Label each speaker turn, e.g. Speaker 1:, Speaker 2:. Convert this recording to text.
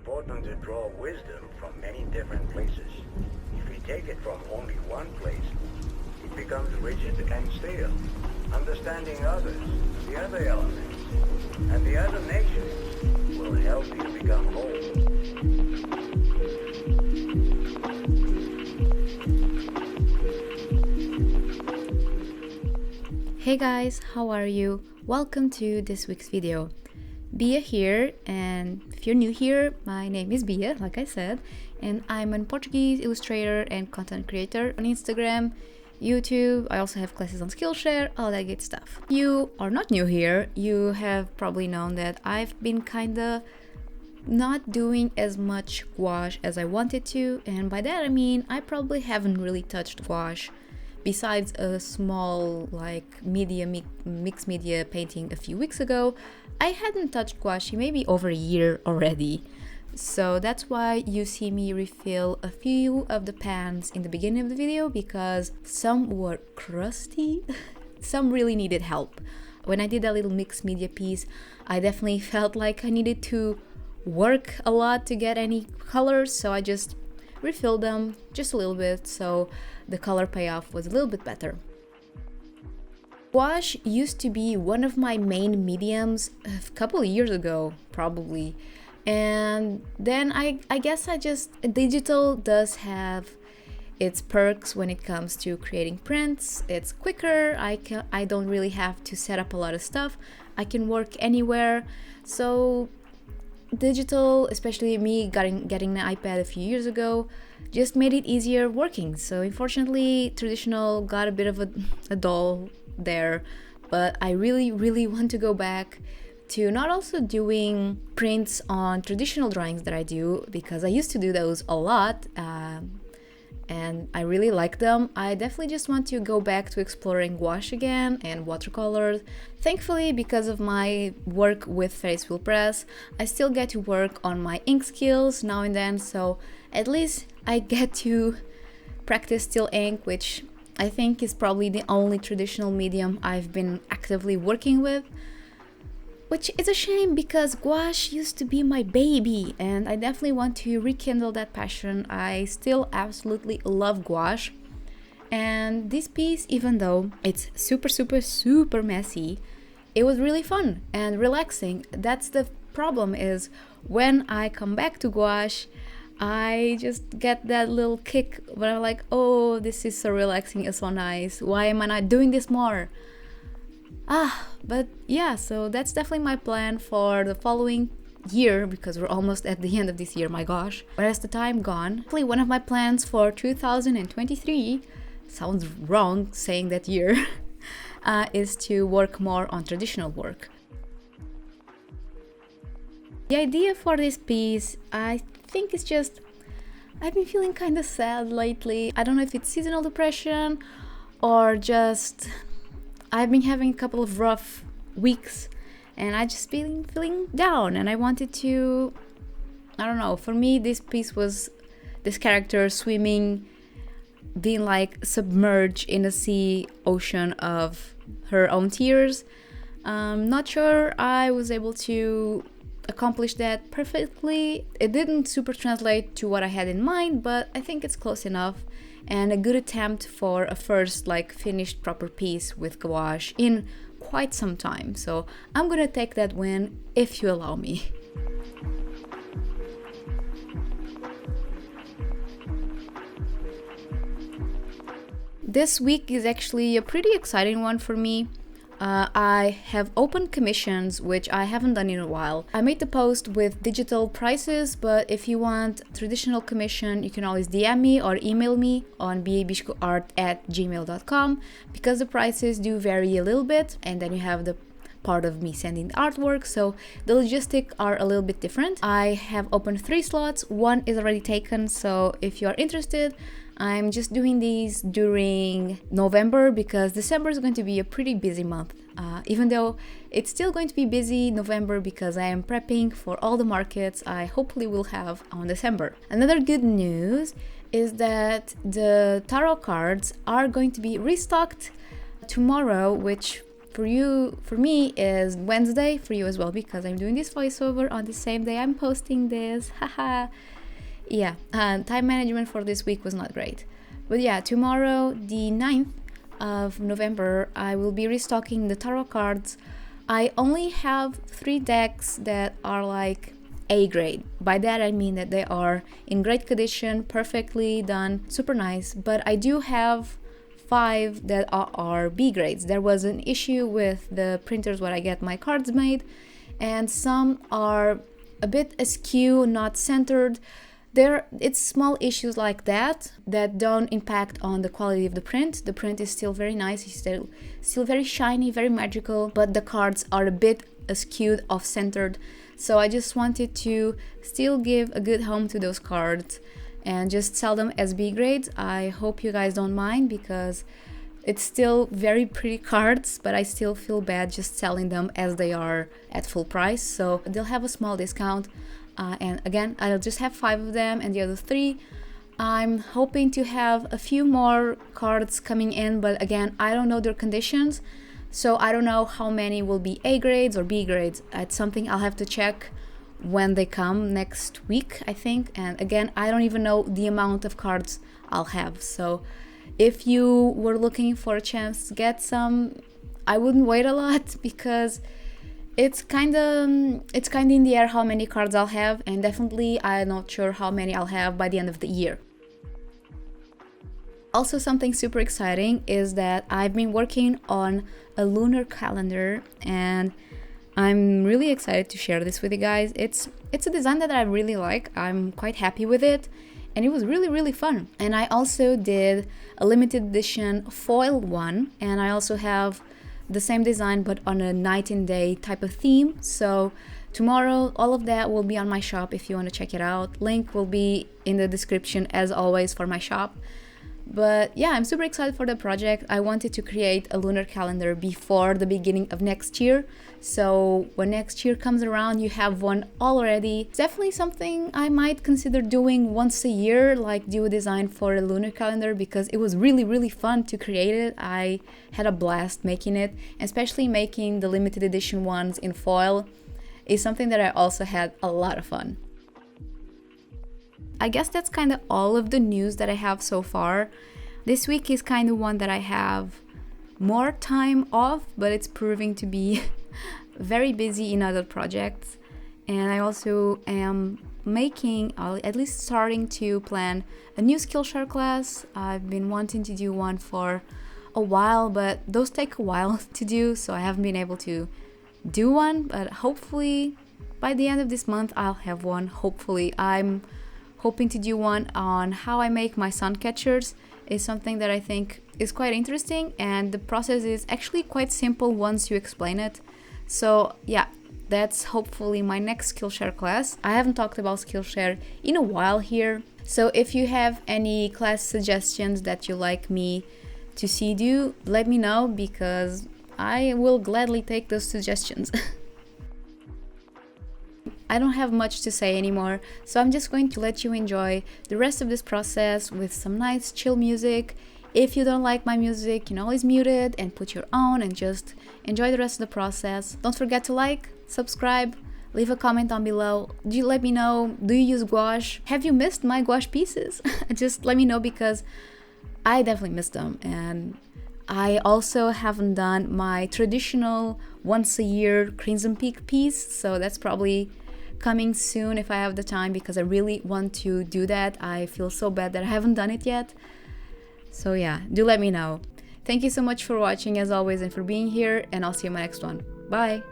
Speaker 1: important to draw wisdom from many different places. If we take it from only one place, it becomes rigid and stale. Understanding others, the other elements, and the other nations will help you become whole.
Speaker 2: Hey guys, how are you? Welcome to this week's video. Bia here, and if you're new here, my name is Bia, like I said, and I'm a Portuguese illustrator and content creator on Instagram, YouTube. I also have classes on SkillShare, all that good stuff. You are not new here, you have probably known that I've been kinda not doing as much gouache as I wanted to, and by that I mean I probably haven't really touched gouache besides a small mixed media painting a few weeks ago. I hadn't touched gouache maybe over a year already. So that's why you see me refill a few of the pans in the beginning of the video, because some were crusty, some really needed help. When I did that little mixed media piece, I definitely felt like I needed to work a lot to get any colors, so I just refilled them just a little bit so the color payoff was a little bit better. Gouache used to be one of my main mediums a couple of years ago, probably. And then I guess digital does have its perks when it comes to creating prints. It's quicker, I don't really have to set up a lot of stuff. I can work anywhere. So digital, especially me getting an iPad a few years ago, just made it easier working. So unfortunately, traditional got a bit of a dull there, but I really want to go back to not also doing prints on traditional drawings that I do, because I used to do those a lot and I really like them. I definitely just want to go back to exploring gouache again and watercolors. Thankfully, because of my work with Ferris Wheel Press, I still get to work on my ink skills now and then, so at least I get to practice still ink, which I think is probably the only traditional medium I've been actively working with. Which is a shame, because gouache used to be my baby, and I definitely want to rekindle that passion. I still absolutely love gouache. And this piece, even though it's super messy, it was really fun and relaxing. That's the problem, is when I come back to gouache, I just get that little kick where I'm like, oh, this is so relaxing, it's so nice. Why am I not doing this more? But yeah, so that's definitely my plan for the following year, because we're almost at the end of this year, my gosh. But as the time gone, actually one of my plans for 2023, sounds wrong saying that year, is to work more on traditional work. The idea for this piece, I think it's just, I've been feeling kind of sad lately. I don't know if it's seasonal depression or just I've been having a couple of rough weeks and I just feeling down, and I wanted to, I don't know, for me this piece was this character swimming, being like submerged in a ocean of her own tears. Not sure I was able to accomplish that perfectly. It didn't super translate to what I had in mind, but I think it's close enough and a good attempt for a first finished proper piece with gouache in quite some time. So I'm gonna take that win if you allow me. This week is actually a pretty exciting one for me. I have opened commissions, which I haven't done in a while. I made the post with digital prices, but if you want traditional commission, you can always DM me or email me on babishkoart@gmail.com, because the prices do vary a little bit, and then you have the part of me sending the artwork, so the logistics are a little bit different. I have opened 3 slots, 1 is already taken, so if you're interested, I'm just doing these during November, because December is going to be a pretty busy month, even though it's still going to be busy November because I am prepping for all the markets I hopefully will have on December. Another good news is that the tarot cards are going to be restocked tomorrow, which for me is Wednesday, for you as well, because I'm doing this voiceover on the same day I'm posting this. Haha. Yeah, time management for this week was not great. But yeah, tomorrow, the 9th of November, I will be restocking the tarot cards. I only have 3 decks that are like A grade. By that I mean that they are in great condition, perfectly done, super nice. But I do have 5 that are B grades. There was an issue with the printers where I get my cards made, and some are a bit askew, not centered. It's small issues like that don't impact on the quality of the print. The print is still very nice, it's still very shiny, very magical, but the cards are a bit askewed, off-centered. So I just wanted to still give a good home to those cards and just sell them as B grades. I hope you guys don't mind, because it's still very pretty cards, but I still feel bad just selling them as they are at full price. So they'll have a small discount. And again, I'll just have 5 of them, and the other 3, I'm hoping to have a few more cards coming in, but again, I don't know their conditions, so I don't know how many will be A grades or B grades. It's something I'll have to check when they come next week, I think. And again, I don't even know the amount of cards I'll have. So if you were looking for a chance to get some, I wouldn't wait a lot, because it's kind of in the air how many cards I'll have, and definitely I'm not sure how many I'll have by the end of the year. Also, something super exciting is that I've been working on a lunar calendar, and I'm really excited to share this with you guys. It's a design that I really like. I'm quite happy with it, and it was really fun. And I also did a limited edition foil one, and I also have the same design but on a night and day type of theme. So tomorrow, all of that will be on my shop if you want to check it out. Link will be in the description as always for my shop. But yeah, I'm super excited for the project. I wanted to create a lunar calendar before the beginning of next year, so when next year comes around, you have one already. It's definitely something I might consider doing once a year, like do a design for a lunar calendar, because it was really fun to create it. I had a blast making it, especially making the limited edition ones in foil is something that I also had a lot of fun. I guess that's kind of all of the news that I have so far. This week is kind of one that I have more time off, but it's proving to be very busy in other projects. And I also am at least starting to plan a new SkillShare class. I've been wanting to do one for a while, but those take a while to do, so I haven't been able to do one. But hopefully by the end of this month I'll have one. Hopefully. I'm hoping to do one on how I make my sun catchers. Is something that I think is quite interesting, and the process is actually quite simple once you explain it. So yeah, that's hopefully my next SkillShare class. I haven't talked about SkillShare in a while here, so if you have any class suggestions that you like me to see do, let me know, because I will gladly take those suggestions. I don't have much to say anymore, so I'm just going to let you enjoy the rest of this process with some nice chill music. If you don't like my music, you can always mute it and put your own and just enjoy the rest of the process. Don't forget to like, subscribe, leave a comment down below. Let me know, do you use gouache? Have you missed my gouache pieces? Just let me know, because I definitely missed them. And I also haven't done my traditional once a year Crimson Peak piece, so that's probably coming soon if I have the time, because I really want to do that. I feel so bad that I haven't done it yet. So yeah, do let me know. Thank you so much for watching as always and for being here, and I'll see you in my next one. Bye!